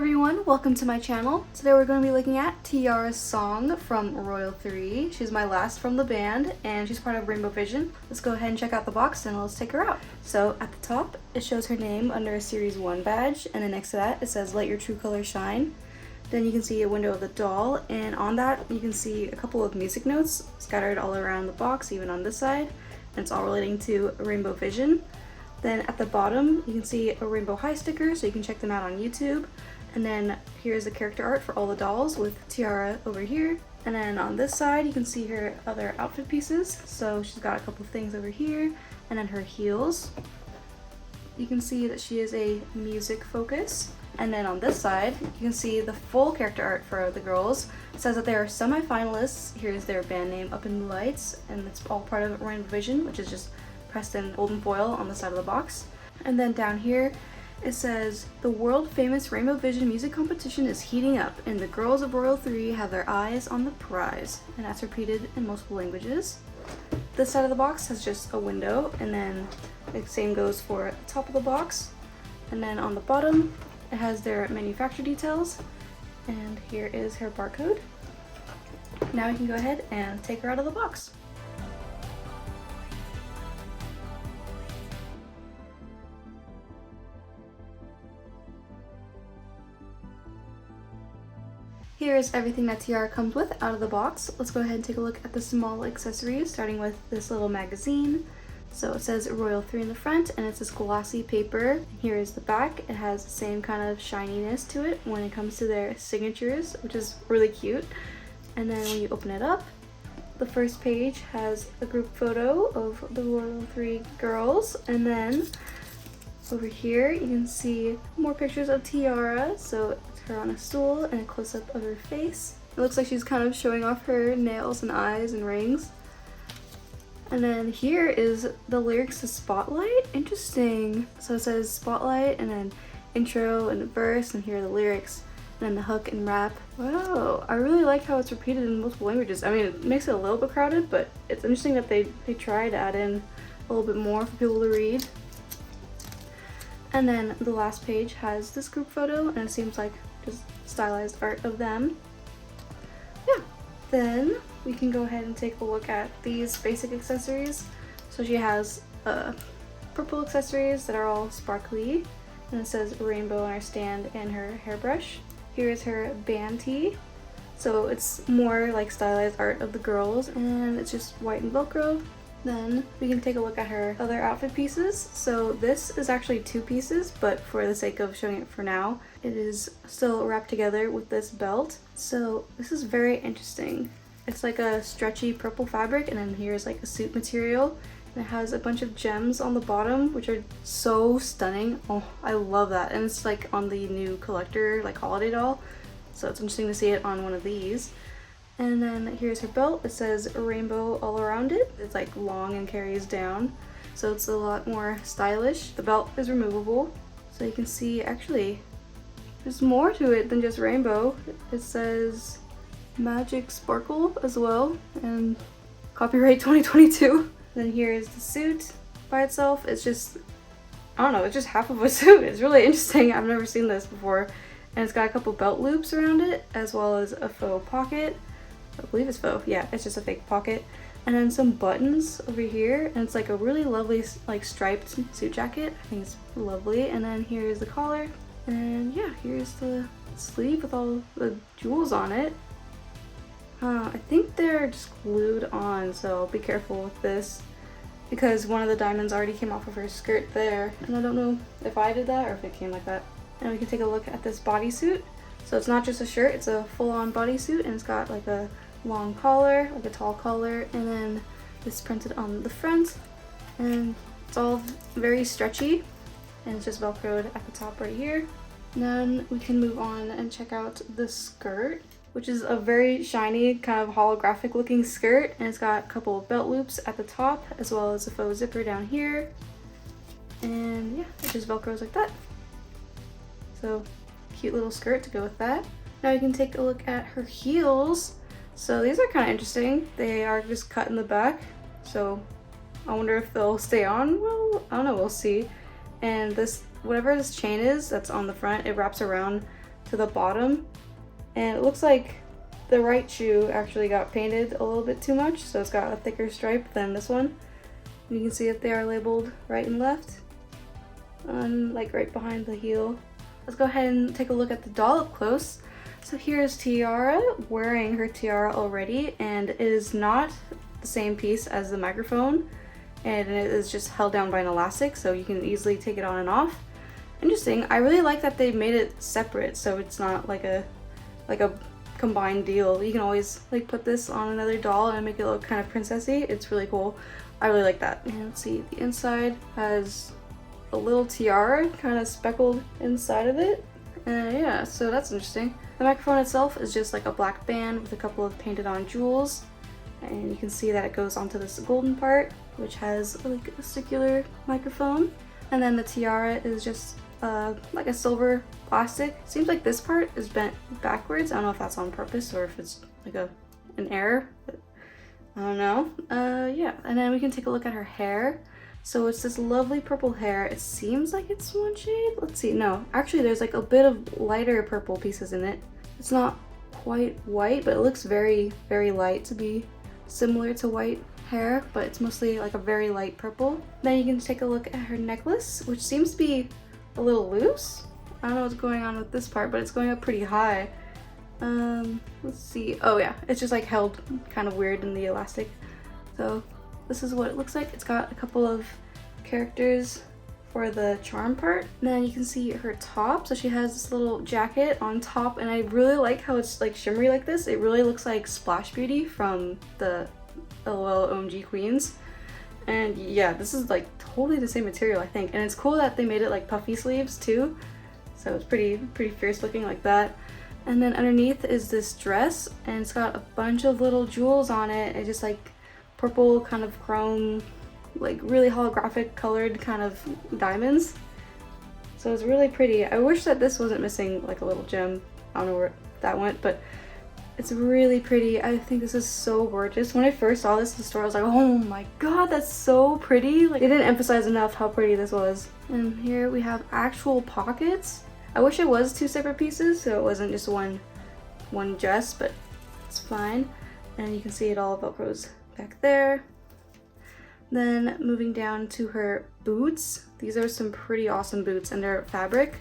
everyone, welcome to my channel. Today we're going to be looking at Tiara's song from Royal 3. She's my last from the band and she's part of Rainbow Vision. Let's go ahead and check out the box and let's take her out. So at the top it shows her name under a Series 1 badge, and then next to that it says Let Your True Colors Shine. Then you can see a window of the doll, and on that you can see a couple of music notes scattered all around the box, even on this side, and it's all relating to Rainbow Vision. Then at the bottom you can see a Rainbow High sticker, so you can check them out on YouTube. And then here's the character art for all the dolls with Tiara over here. And then on this side you can see her other outfit pieces. So she's got a couple things over here, and then her heels. You can see that she is a music focus. And then on this side you can see the full character art for the girls. It says that they are semi-finalists. Here's their band name up in the lights, and it's all part of Rainbow Vision, which is just pressed in golden foil on the side of the box. And then down here it says, the world famous Rainbow Vision music competition is heating up and the girls of Royal 3 have their eyes on the prize. And that's repeated in multiple languages. This side of the box has just a window, and then the same goes for the top of the box. And then on the bottom it has their manufacturer details, and here is her barcode. Now we can go ahead and take her out of the box. Here is everything that Tiara comes with out of the box. Let's go ahead and take a look at the small accessories, starting with this little magazine. So it says Royal 3 in the front, and it's this glossy paper. Here is the back. It has the same kind of shininess to it when it comes to their signatures, which is really cute. And then when you open it up, the first page has a group photo of the Royal 3 girls, and then over here you can see more pictures of Tiara. So it's her on a stool and a close-up of her face. It looks like she's kind of showing off her nails and eyes and rings. And then here is the lyrics to Spotlight. Interesting. So it says Spotlight, and then intro and verse, and here are the lyrics, and then the hook and rap. Wow, I really like how it's repeated in multiple languages. I mean, it makes it a little bit crowded, but it's interesting that they try to add in a little bit more for people to read. And then the last page has this group photo, and it seems like just stylized art of them. Yeah. Then we can go ahead and take a look at these basic accessories. So she has purple accessories that are all sparkly, and it says rainbow on her stand and her hairbrush. Here is her band tee. So it's more like stylized art of the girls, and it's just white and Velcro. Then we can take a look at her other outfit pieces. So this is actually two pieces, but for the sake of showing it for now, it is still wrapped together with this belt. So this is very interesting. It's like a stretchy purple fabric, and then here's like a suit material. And it has a bunch of gems on the bottom, which are so stunning. Oh, I love that. And it's like on the new collector, like holiday doll. So it's interesting to see it on one of these. And then here's her belt. It says rainbow all around it. It's like long and carries down, so it's a lot more stylish. The belt is removable, so you can see actually there's more to it than just rainbow. It says magic sparkle as well, and copyright 2022. Then here is the suit by itself. It's just, I don't know, it's just half of a suit. It's really interesting. I've never seen this before. And it's got a couple belt loops around it, as well as a faux pocket. I believe it's faux. Yeah, it's just a fake pocket. And then some buttons over here, and it's like a really lovely like striped suit jacket. I think it's lovely. And then here's the collar, and yeah, here's the sleeve with all the jewels on it. I think they're just glued on, so be careful with this, because one of the diamonds already came off of her skirt there, and I don't know if I did that or if it came like that. And we can take a look at this bodysuit. So it's not just a shirt, it's a full-on bodysuit, and it's got like a long collar, like a tall collar, and then this printed on the front, and it's all very stretchy, and it's just velcroed at the top right here. And then we can move on and check out the skirt, which is a very shiny, kind of holographic looking skirt, and it's got a couple of belt loops at the top, as well as a faux zipper down here, and yeah, it just velcros like that. So cute little skirt to go with that. Now you can take a look at her heels. So these are kind of interesting. They are just cut in the back, so I wonder if they'll stay on. Well, I don't know, we'll see. And this, whatever this chain is that's on the front, it wraps around to the bottom, and it looks like the right shoe actually got painted a little bit too much, so it's got a thicker stripe than this one. And you can see that they are labeled right and left, like right behind the heel. Let's go ahead and take a look at the doll up close. So here's Tiara wearing her tiara already, and it is not the same piece as the microphone, and it is just held down by an elastic, so you can easily take it on and off. Interesting. I really like that they made it separate, so it's not like a combined deal. You can always like put this on another doll and make it look kind of princessy. It's really cool. I really like that. And let's see, the inside has a little tiara kind of speckled inside of it. Yeah, so that's interesting. The microphone itself is just like a black band with a couple of painted on jewels, and you can see that it goes onto this golden part, which has like a circular microphone. And then the tiara is just like a silver plastic. Seems like this part is bent backwards. I don't know if that's on purpose or if it's like an error, but I don't know. Yeah, and then we can take a look at her hair. So it's this lovely purple hair. It seems like it's one shade. Let's see. No, actually there's like a bit of lighter purple pieces in it. It's not quite white, but it looks very, very light to be similar to white hair, but it's mostly like a very light purple. Then you can take a look at her necklace, which seems to be a little loose. I don't know what's going on with this part, but it's going up pretty high. Let's see. Oh yeah, it's just like held kind of weird in the elastic. So this is what it looks like. It's got a couple of characters for the charm part. And then you can see her top. So she has this little jacket on top, and I really like how it's like shimmery like this. It really looks like Splash Beauty from the LOL OMG Queens. And yeah, this is like totally the same material, I think. And it's cool that they made it like puffy sleeves too. So it's pretty fierce looking like that. And then underneath is this dress, and it's got a bunch of little jewels on it. It's just like purple kind of chrome, like really holographic colored kind of diamonds. So it's really pretty. I wish that this wasn't missing like a little gem. I don't know where that went, but it's really pretty. I think this is so gorgeous. When I first saw this in the store, I was like, oh my god, that's so pretty. Like, they didn't emphasize enough how pretty this was. And here we have actual pockets. I wish it was two separate pieces, so it wasn't just one dress, but it's fine. And you can see it all velcros back there. Then moving down to her boots. These are some pretty awesome boots, and they're fabric.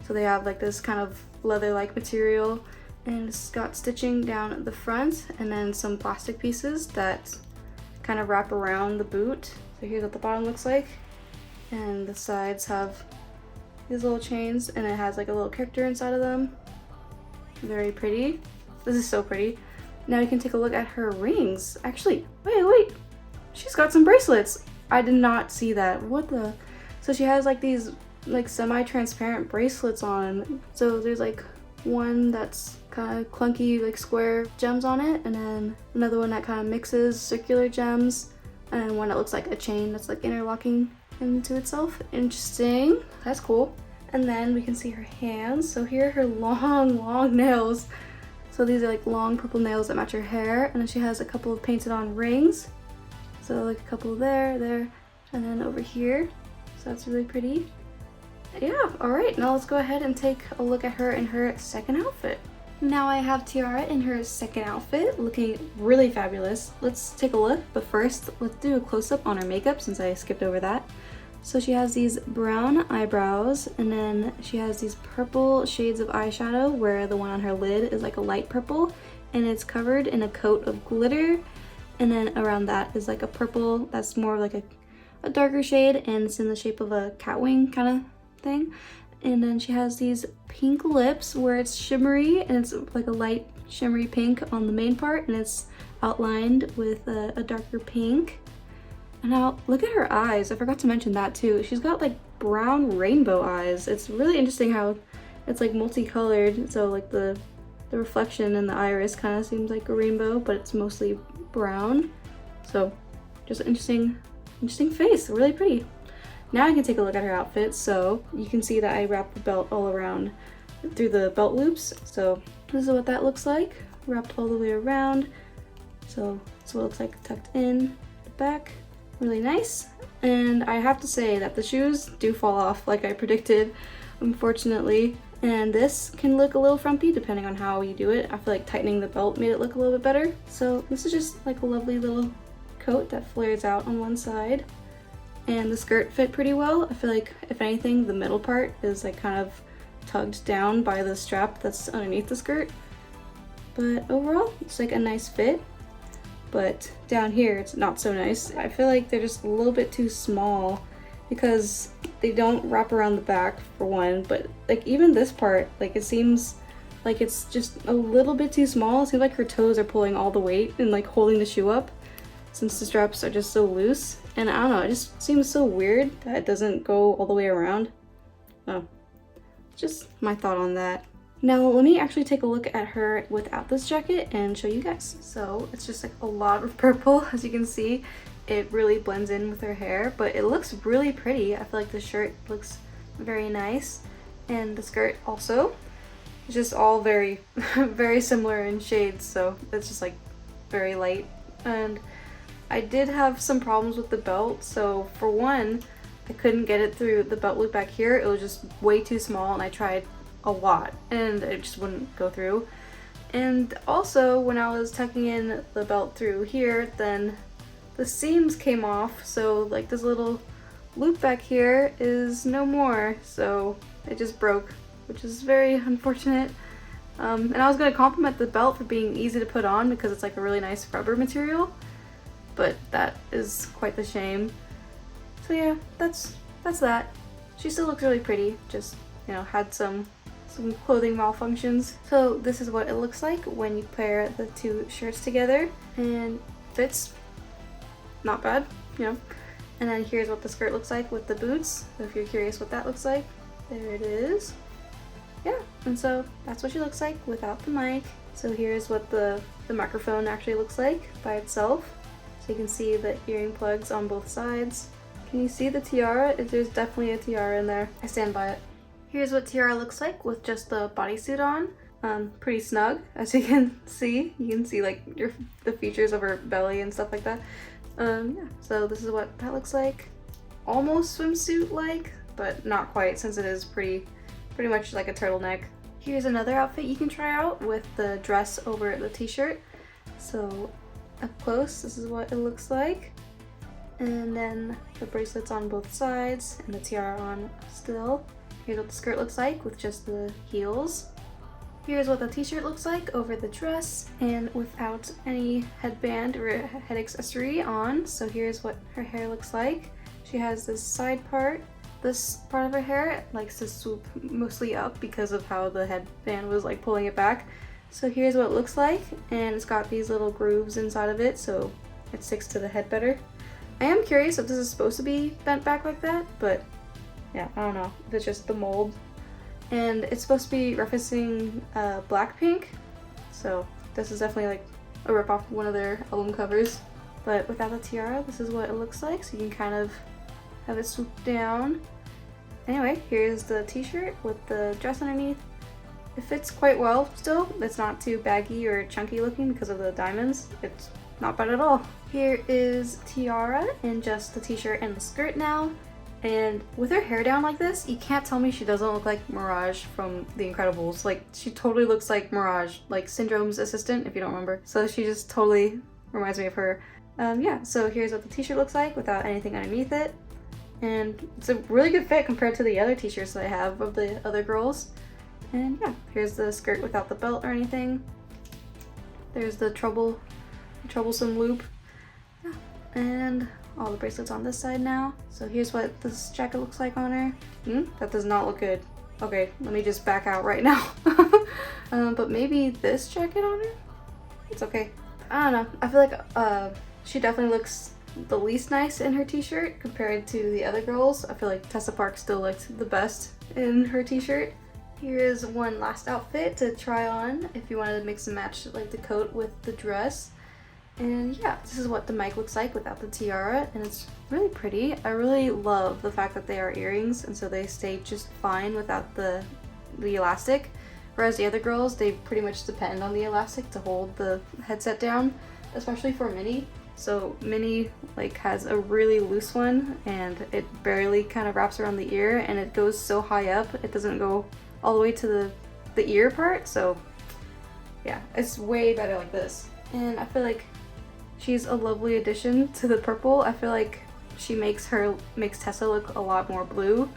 So they have like this kind of leather-like material, and it's got stitching down the front, and then some plastic pieces that kind of wrap around the boot. So here's what the bottom looks like, and the sides have these little chains, and it has like a little character inside of them. Very pretty. This is so pretty. Now you can take a look at her rings. Actually, wait. She's got some bracelets. I did not see that. What the? So she has like these like semi-transparent bracelets on. So there's like one that's kind of clunky like square gems on it, and then another one that kind of mixes circular gems, and then one that looks like a chain that's like interlocking into itself. Interesting. That's cool. And then we can see her hands. So here are her long nails. So these are like long purple nails that match her hair, and then she has a couple of painted on rings. So like a couple there, and then over here. So that's really pretty. Yeah, alright, now let's go ahead and take a look at her in her second outfit. Now I have Tiara in her second outfit, looking really fabulous. Let's take a look, but first let's do a close-up on her makeup since I skipped over that. So she has these brown eyebrows, and then she has these purple shades of eyeshadow, where the one on her lid is like a light purple, and it's covered in a coat of glitter, and then around that is like a purple that's more like a darker shade, and it's in the shape of a cat wing kind of thing. And then she has these pink lips where it's shimmery, and it's like a light shimmery pink on the main part, and it's outlined with a darker pink. And now look at her eyes. I forgot to mention that too. She's got like brown rainbow eyes. It's really interesting how it's like multicolored. So like the reflection in the iris kind of seems like a rainbow, but it's mostly brown. So just an interesting face, really pretty. Now I can take a look at her outfit. So you can see that I wrapped the belt all around through the belt loops. So this is what that looks like, wrapped all the way around. So that's what it looks like tucked in the back. Really nice. And I have to say that the shoes do fall off like I predicted, unfortunately. And this can look a little frumpy depending on how you do it. I feel like tightening the belt made it look a little bit better. So this is just like a lovely little coat that flares out on one side. And the skirt fit pretty well. I feel like if anything, the middle part is like kind of tugged down by the strap that's underneath the skirt. But overall, it's like a nice fit. But down here, it's not so nice. I feel like they're just a little bit too small because they don't wrap around the back for one, but like even this part, like it seems like it's just a little bit too small. It seems like her toes are pulling all the weight and like holding the shoe up since the straps are just so loose. And I don't know, it just seems so weird that it doesn't go all the way around. Oh, just my thought on that. Now let me actually take a look at her without this jacket and show you guys. So it's just like a lot of purple, as you can see. It really blends in with her hair, but it looks really pretty. I feel like the shirt looks very nice, and the skirt also. It's just all very, very similar in shades, so it's just like very light. And I did have some problems with the belt, so for one, I couldn't get it through the belt loop back here. It was just way too small, and I tried a lot, and it just wouldn't go through. And also, when I was tucking in the belt through here, then the seams came off, so like this little loop back here is no more, so it just broke, which is very unfortunate. And I was going to compliment the belt for being easy to put on because it's like a really nice rubber material, but that is quite the shame. So yeah, that's that. She still looks really pretty, just, you know, had some clothing malfunctions. So this is what it looks like when you pair the two shirts together, and fits not bad, you know. And then here's what the skirt looks like with the boots. So if you're curious what that looks like, there it is. Yeah, and so that's what she looks like without the mic. So here's what the microphone actually looks like by itself. So you can see the earring plugs on both sides. Can you see the tiara? There's definitely a tiara in there. I stand by it. Here's what Tiara looks like with just the bodysuit on. Pretty snug, as you can see. You can see like the features of her belly and stuff like that. Yeah, so this is what that looks like. Almost swimsuit-like, but not quite, since it is pretty much like a turtleneck. Here's another outfit you can try out with the dress over the t-shirt. So up close, this is what it looks like. And then the bracelets on both sides and the tiara on still. Here's what the skirt looks like with just the heels. Here's what the t-shirt looks like over the dress and without any headband or head accessory on. So here's what her hair looks like. She has this side part. This part of her hair likes to swoop mostly up because of how the headband was like pulling it back. So here's what it looks like, and it's got these little grooves inside of it so it sticks to the head better. I am curious if this is supposed to be bent back like that, but yeah, I don't know if it's just the mold. And it's supposed to be referencing Blackpink, so this is definitely like a rip off of one of their album covers. But without the tiara, this is what it looks like, so you can kind of have it swoop down. Anyway, here's the t-shirt with the dress underneath. It fits quite well still. It's not too baggy or chunky looking because of the diamonds. It's not bad at all. Here is Tiara in just the t-shirt and the skirt now. And with her hair down like this, you can't tell me she doesn't look like Mirage from The Incredibles. Like, she totally looks like Mirage, like Syndrome's assistant, if you don't remember. So she just totally reminds me of her. Yeah, so here's what the t-shirt looks like without anything underneath it. And it's a really good fit compared to the other t-shirts that I have of the other girls. And yeah, here's the skirt without the belt or anything. There's the troublesome loop. Yeah. And all the bracelets on this side now. So here's what this jacket looks like on her. That does not look good. Okay, let me just back out right now. But maybe this jacket on her? It's okay. I don't know. I feel like she definitely looks the least nice in her t-shirt compared to the other girls. I feel like Tessa Park still looked the best in her t-shirt. Here is one last outfit to try on if you wanted to mix and match like the coat with the dress. And yeah, this is what the mic looks like without the tiara, and it's really pretty. I really love the fact that they are earrings, and so they stay just fine without the elastic. Whereas the other girls, they pretty much depend on the elastic to hold the headset down, especially for Minnie. So Minnie like has a really loose one, and it barely kind of wraps around the ear, and it goes so high up, it doesn't go all the way to the ear part, so yeah, it's way better like this. And I feel like she's a lovely addition to the purple. I feel like she makes Tessa look a lot more blue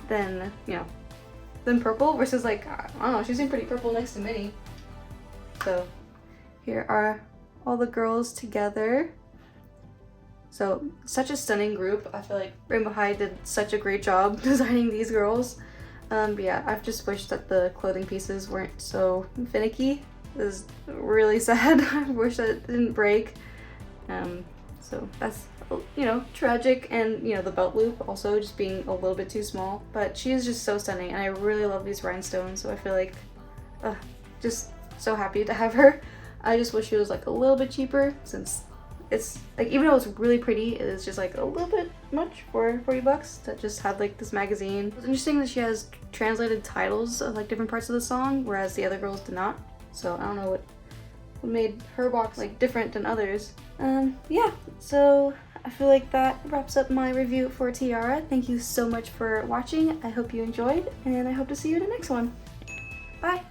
than, you know, than purple, versus like, I don't know, she's in pretty purple next to Minnie. So here are all the girls together. So such a stunning group. I feel like Rainbow High did such a great job designing these girls. But yeah, I've just wished that the clothing pieces weren't so finicky. It was really sad. I wish that it didn't break. So that's, you know, tragic, and you know, the belt loop also just being a little bit too small. But she is just so stunning, and I really love these rhinestones, so I feel like just so happy to have her. I just wish it was like a little bit cheaper, since it's like, even though it's really pretty, it is just like a little bit much for 40 bucks to just have like this magazine. It's interesting that she has translated titles of like different parts of the song, whereas the other girls did not. So I don't know what made her box like different than others. Yeah, so I feel like that wraps up my review for Tiara. Thank you so much for watching. I hope you enjoyed, and I hope to see you in the next one. Bye!